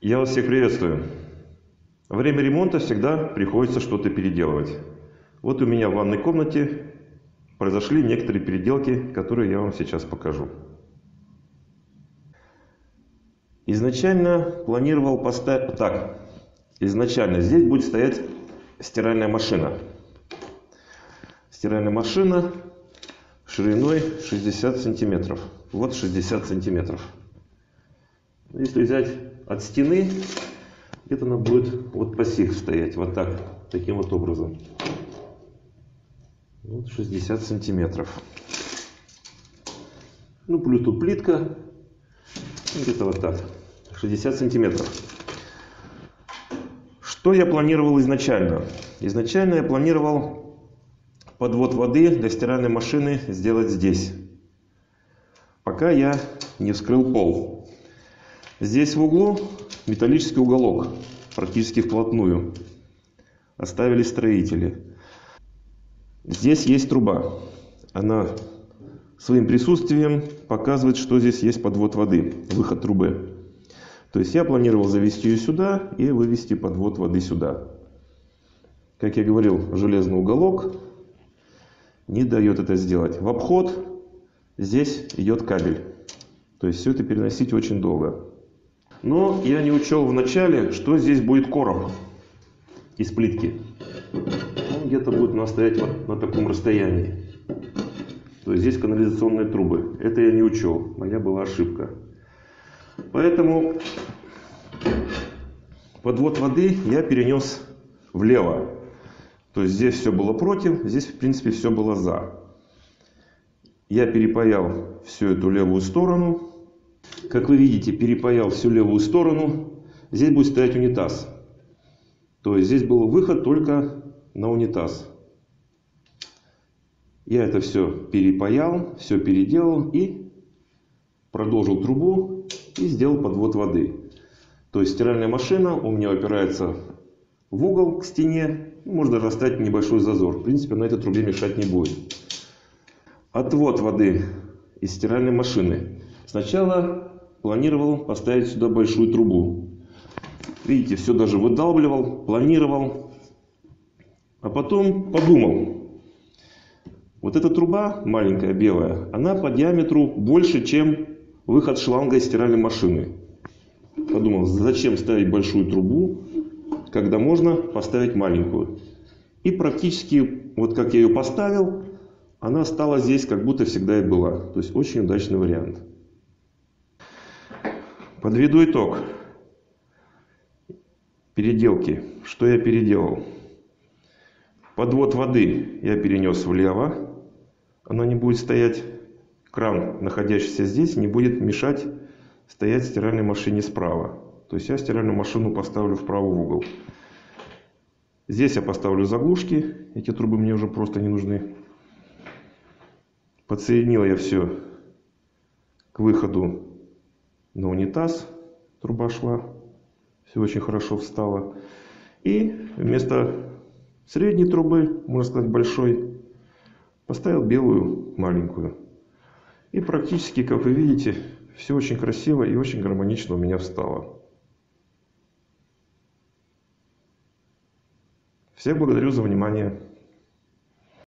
Я вас всех приветствую. Во время ремонта всегда приходится что-то переделывать. Вот у меня в ванной комнате произошли некоторые переделки, которые я вам сейчас покажу. Изначально планировал поставить так. Изначально здесь будет стоять стиральная машина. Стиральная машина шириной 60 сантиметров. Вот 60 сантиметров. Если взять от стены, где-то она будет вот по сих стоять, вот так, таким вот образом. Вот 60 сантиметров. Ну, плюс тут плитка, где-то вот так, 60 сантиметров. Что я планировал изначально? Изначально я планировал подвод воды для стиральной машины сделать здесь, пока я не вскрыл пол. Здесь в углу металлический уголок, практически вплотную. Оставили строители. Здесь есть труба. Она своим присутствием показывает, что здесь есть подвод воды, выход трубы. То есть я планировал завести ее сюда и вывести подвод воды сюда. Как я говорил, железный уголок не дает это сделать. В обход здесь идет кабель. То есть все это переносить очень долго. Но я не учел в начале, что здесь будет короб из плитки. Он где-то будет у нас стоять вот на таком расстоянии. То есть здесь канализационные трубы. Это я не учел. Моя была ошибка. Поэтому подвод воды я перенес влево. То есть здесь все было против, здесь в принципе все было за. Я перепаял всю эту левую сторону. Как вы видите, перепаял всю левую сторону. Здесь будет стоять унитаз. То есть здесь был выход только на унитаз. Я это все перепаял, все переделал и продолжил трубу и сделал подвод воды. То есть стиральная машина у меня упирается в угол к стене. Можно даже оставить небольшой зазор. В принципе, на этой трубе мешать не будет. Отвод воды из стиральной машины. Сначала планировал поставить сюда большую трубу. Видите, все даже выдалбливал, планировал. А потом подумал. Вот эта труба, маленькая белая, она по диаметру больше, чем выход шланга из стиральной машины. Подумал, зачем ставить большую трубу, когда можно поставить маленькую. И практически, вот как я ее поставил, она стала здесь, как будто всегда и была. То есть очень удачный вариант. Подведу итог. Переделки. Что я переделал? Подвод воды я перенес влево. Она не будет стоять. Кран, находящийся здесь, не будет мешать стоять стиральной машине справа. То есть я стиральную машину поставлю вправо в угол. Здесь я поставлю заглушки. Эти трубы мне уже просто не нужны. Подсоединил я все к выходу на унитаз. Труба шла. Все очень хорошо встало. И вместо средней трубы, можно сказать большой, поставил белую маленькую. И практически, как вы видите, все очень красиво и очень гармонично у меня встало. Всех благодарю за внимание.